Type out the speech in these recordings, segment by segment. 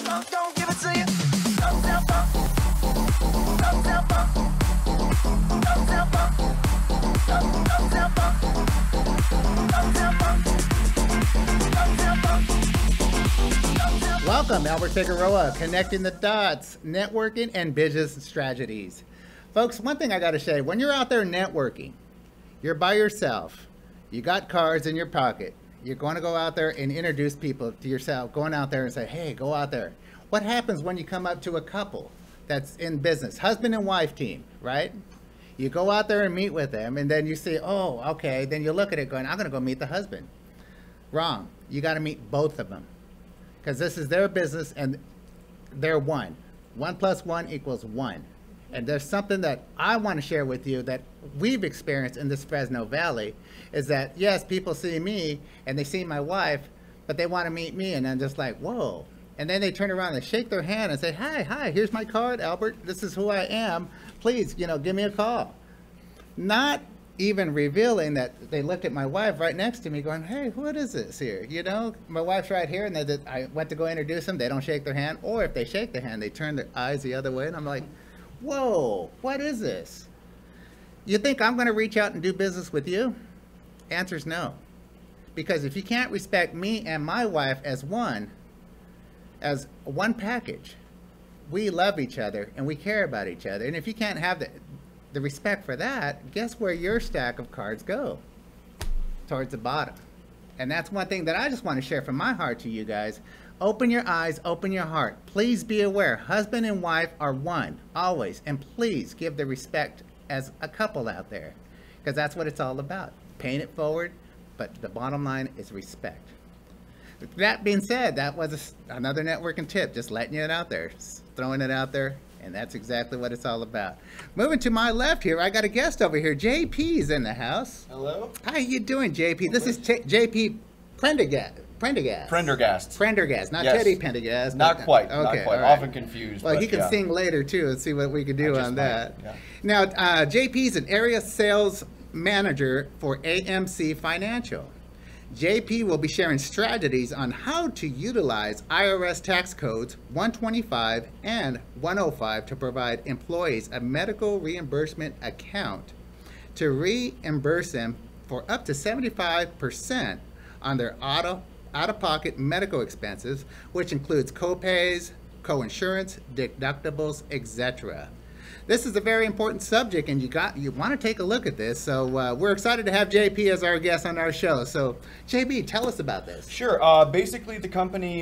Don't give it to you. Uptown funk. Uptown funk. Uptown funk. Uptown funk. Uptown funk. Uptown funk. Welcome, Albert Figueroa, connecting the dots, networking and business strategies. Folks, one thing I got to say, when you're out there networking, you're by yourself, you got cards in your pocket, you're going to go out there and introduce people to yourself, going out there and say, hey, go out there. What happens when you come up to a couple that's in business, husband and wife team, right? You go out there and meet with them, and then you say, oh, okay, then you look at it going, I'm going to go meet the husband. Wrong. You got to meet both of them, because this is their business and they're one. 1 + 1 = 1. And there's something that I want to share with you that we've experienced in this Fresno Valley is that, yes, people see me and they see my wife, but they want to meet me, and I'm just like, whoa. And then they turn around and shake their hand and say, hi, here's my card, Albert. This is who I am. Please, give me a call. Not even revealing that they looked at my wife right next to me going, hey, what is this here? My wife's right here, and I went to go introduce them. They don't shake their hand. Or if they shake their hand, they turn their eyes the other way. And I'm like, whoa, what is this? You think I'm going to reach out and do business with you? Answer's no. Because if you can't respect me and my wife as one package, we love each other and we care about each other. And if you can't have the respect for that, guess where your stack of cards go? Towards the bottom. And that's one thing that I just want to share from my heart to you guys. Open your eyes, open your heart. Please be aware, husband and wife are one, always. And please give the respect as a couple out there, because that's what it's all about. Paying it forward, but the bottom line is respect. That being said, that was another networking tip, just letting it out there, just throwing it out there, and that's exactly what it's all about. Moving to my left here, I got a guest over here. JP's in the house. Hello. How you doing, JP? This is JP Prendergast. Prendergast, not Yes. Teddy Pendergast. Not quite. Okay, Not quite. all right. Often confused. Well, but he can yeah. sing later too, and see what we can do on that. Yeah. Now, JP's an area sales manager for AMC Financial. JP will be sharing strategies on how to utilize IRS tax codes 125 and 105 to provide employees a medical reimbursement account to reimburse them for up to 75% on their out-of-pocket medical expenses, which includes co-pays, co-insurance, deductibles, etc. This is a very important subject, and you want to take a look at this. So we're excited to have JP as our guest on our show. So JP, tell us about this. Sure. Basically, the company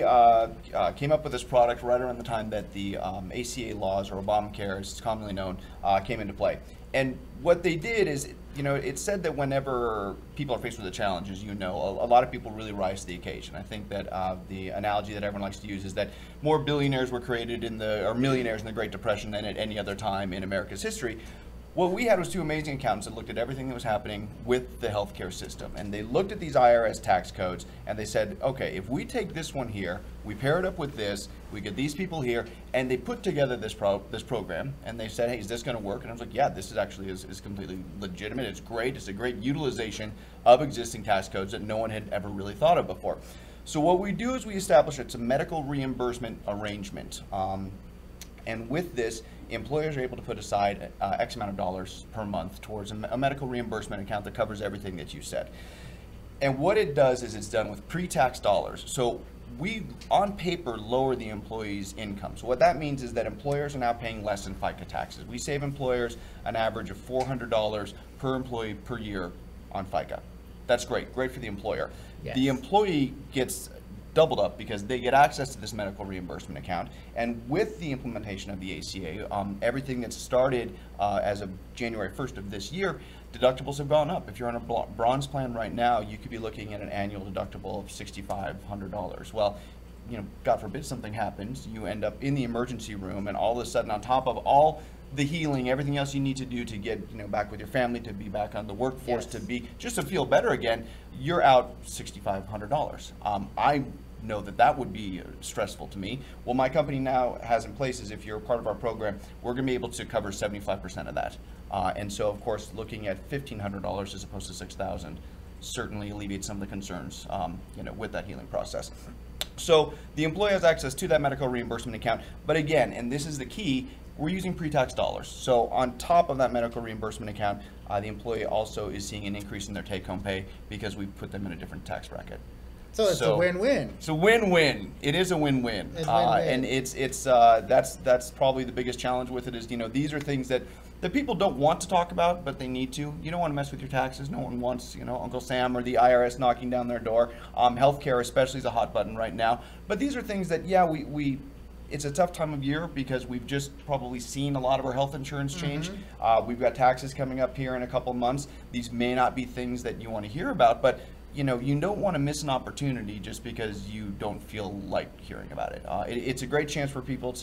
came up with this product right around the time that the ACA laws, or Obamacare, as it's commonly known, came into play. And what they did is, it said that whenever people are faced with a challenge, as you know, a lot of people really rise to the occasion. I think that the analogy that everyone likes to use is that more billionaires were created or millionaires in the Great Depression than at any other time in America's history. What we had was two amazing accountants that looked at everything that was happening with the healthcare system, and they looked at these IRS tax codes and they said, okay, if we take this one here, we pair it up with this, we get these people here, and they put together this program, and they said, hey, is this going to work? And I was like, yeah, this is actually is completely legitimate. It's great. It's a great utilization of existing tax codes that no one had ever really thought of before. So what we do is we establish it's a medical reimbursement arrangement. And with this, employers are able to put aside X amount of dollars per month towards a medical reimbursement account that covers everything that you said. And what it does is it's done with pre-tax dollars. So we, on paper, lower the employee's income. So what that means is that employers are now paying less in FICA taxes. We save employers an average of $400 per employee per year on FICA. That's great for the employer. Yes. The employee gets doubled up because they get access to this medical reimbursement account. And with the implementation of the ACA, everything that's started as of January 1st of this year, deductibles have gone up. If you're on a bronze plan right now, you could be looking at an annual deductible of $6,500. Well, God forbid something happens, you end up in the emergency room, and all of a sudden, on top of all the healing, everything else you need to do to get back with your family, to be back on the workforce, Yes. just to feel better again, you're out $6,500. I know that would be stressful to me. What my company now has in place is, if you're a part of our program, we're going to be able to cover 75% of that. And so, of course, looking at $1,500 as opposed to $6,000 certainly alleviates some of the concerns, with that healing process. So the employee has access to that medical reimbursement account. But again, and this is the key, we're using pre-tax dollars. So on top of that medical reimbursement account, the employee also is seeing an increase in their take-home pay because we put them in a different tax bracket. So it's a win-win. It's a win-win. It is a win-win. And that's probably the biggest challenge with it is, these are things that people don't want to talk about, but they need to. You don't want to mess with your taxes. No one wants, Uncle Sam or the IRS knocking down their door. Healthcare especially is a hot button right now. But these are things that, it's a tough time of year because we've just probably seen a lot of our health insurance change. We've got taxes coming up here in a couple months. These may not be things that you want to hear about, but you don't want to miss an opportunity just because you don't feel like hearing about it. It's a great chance for people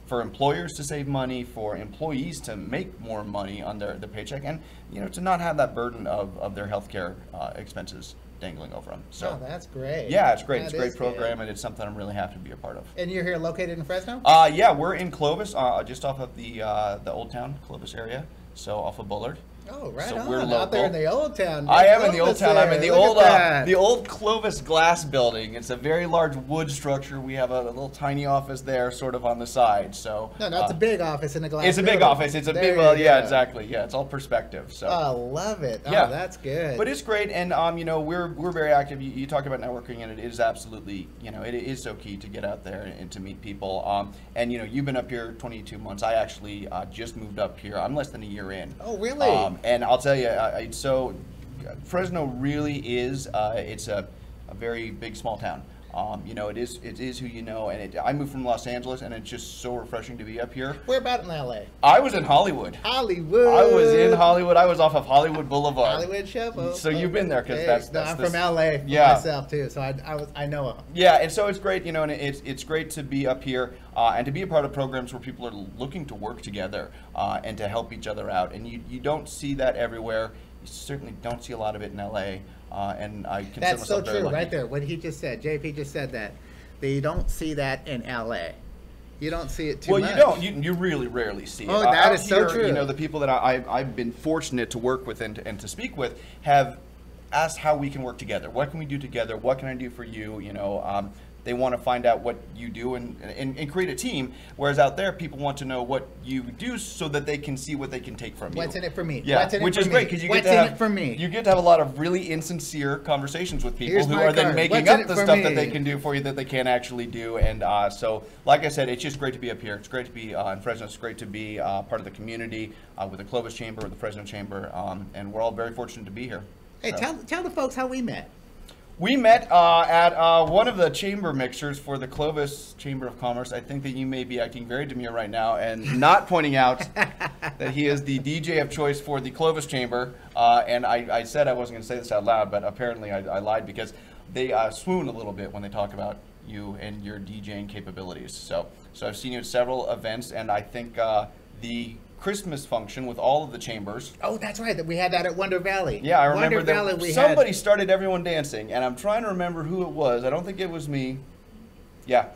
for employers to save money, for employees to make more money on their paycheck, and to not have that burden of their healthcare expenses dangling over them. So that's great. Yeah, it's great. It's a great program, and it's something I'm really happy to be a part of. And you're here located in Fresno? Yeah, we're in Clovis, just off of the Old Town Clovis area, so off of Bullard. Oh, right so on. We're out there in the Old Town. I am in the Old Town. I'm in the Look old Clovis glass building. It's a very large wood structure. We have a little tiny office there, sort of on the side. So no, it's a big office in a glass. It's a big office. It's a big. Well, yeah, exactly. Yeah, it's all perspective. So I love it. Yeah, oh, that's good. But it's great, and we're very active. You talk about networking, and it is absolutely it is so key to get out there and to meet people. And you've been up here 22 months. I actually just moved up here. I'm less than a year in. Oh, really? And I'll tell you. So Fresno really is it's a very big small town. It is who you know, and I moved from Los Angeles, and it's just so refreshing to be up here. Where about in LA? I was in Hollywood. Hollywood. I was in Hollywood. I was off of Hollywood Boulevard. Hollywood Show. So you've been there because I'm from LA myself too, so I know it. Yeah, and so it's great, and it's great to be up here and to be a part of programs where people are looking to work together and to help each other out, and you don't see that everywhere. You certainly don't see a lot of it in LA. And I consider That's so myself very true, lucky. right there. What he just said, JP just said that. You don't see that in LA. You don't see it too much. Well, you don't. You really rarely see it. Oh, that is here, so true. The people that I've been fortunate to work with and to speak with have asked how we can work together. What can we do together? What can I do for you? They want to find out what you do and create a team, whereas out there, people want to know what you do so that they can see what they can take from you. What's in it for me? Yeah, which is great because you get to have you get to have a lot of really insincere conversations with people who are then making up the stuff that they can do for you that they can't actually do. And so, like I said, it's just great to be up here. It's great to be in Fresno. It's great to be part of the community with the Clovis Chamber, with the Fresno Chamber, and we're all very fortunate to be here. Hey, tell the folks how we met. We met at one of the chamber mixers for the Clovis Chamber of Commerce. I think that you may be acting very demure right now and not pointing out that he is the DJ of choice for the Clovis Chamber. And I said I wasn't going to say this out loud, but apparently I lied because they swoon a little bit when they talk about you and your DJing capabilities. So I've seen you at several events, and I think the Christmas function with all of the chambers. Oh, that's right. We had that at Wonder Valley. Yeah, I remember that somebody started everyone dancing, and I'm trying to remember who it was. I don't think it was me. Yeah.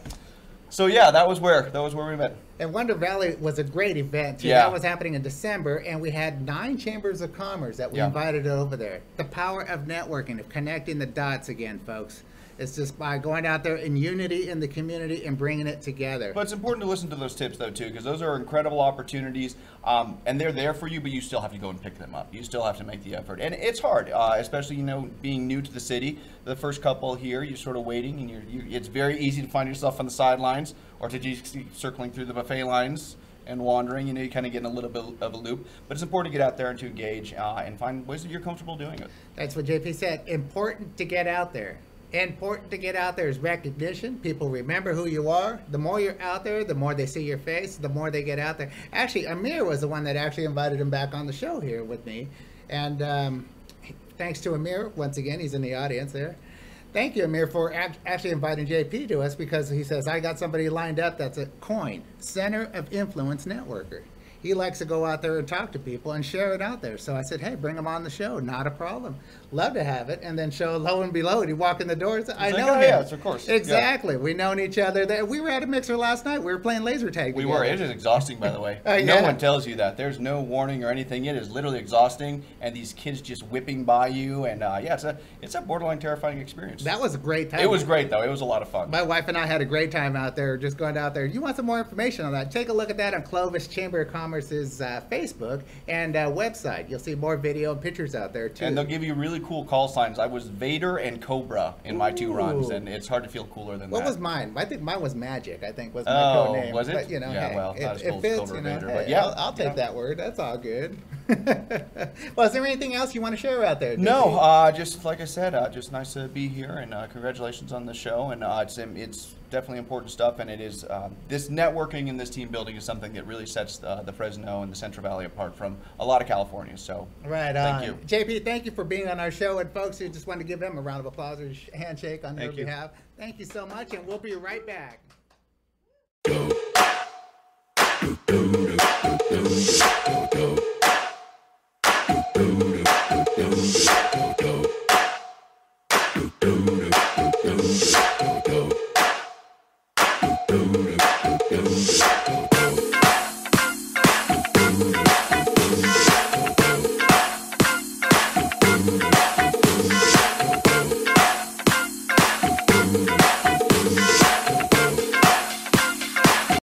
So yeah, that was where we met. And Wonder Valley was a great event too. Yeah. That was happening in December, and we had 9 chambers of commerce that we invited over there. The power of networking, of connecting the dots again, folks. It's just by going out there in unity in the community and bringing it together. But it's important to listen to those tips, though, too, because those are incredible opportunities, and they're there for you, but you still have to go and pick them up. You still have to make the effort. And it's hard, especially, being new to the city. The first couple here, you're sort of waiting, and it's very easy to find yourself on the sidelines or to just keep circling through the buffet lines and wandering. You kind of get in a little bit of a loop. But it's important to get out there and to engage and find ways that you're comfortable doing it. That's what JP said. Important to get out there. Important to get out there is recognition. People remember who you are. The more you're out there, the more they see your face, the more they get out there. Actually, Amir was the one that actually invited him back on the show here with me. And thanks to Amir, once again, he's in the audience there. Thank you, Amir, for actually inviting JP to us, because he says, I got somebody lined up that's a COIN, Center of Influence Networker. he likes to go out there and talk to people and share it out there. So I said, hey, bring him on the show. Not a problem. Love to have it. And then show lo and below, he walk in the doors. I know him. Yes, of course. Exactly. Yeah. We've known each other. We were at a mixer last night. We were playing laser tag We together. were. It is exhausting, by the way. Yeah. No one tells you that. There's no warning or anything. It is literally exhausting, and these kids just whipping by you. And yeah, it's a borderline terrifying experience. That was a great time. It was great, though. It was a lot of fun. My wife and I had a great time out there, just going out there. You want some more information on that? Take a look at that on Clovis Chamber of Commerce's Facebook and website. You'll see more video and pictures out there, too. And they'll give you really cool call signs. I was Vader and Cobra in my 2 runs, and it's hard to feel cooler than that. What was mine? I think mine was Magic, I think was my code name. Was it? But, you know, yeah, hey, well, not as cool as fits, Cobra you know, Vader, hey, but yeah. I'll take that word. That's all good. Well, is there anything else you want to share out there, JP? No, just like I said, just nice to be here, and congratulations on the show. And it's definitely important stuff, and it is this networking and this team building is something that really sets the Fresno and the Central Valley apart from a lot of California. So right thank on. you. JP, thank you for being on our show, and folks, we just want to give them a round of applause or handshake on their Thank you. behalf. Thank you so much, and we'll be right back. Go.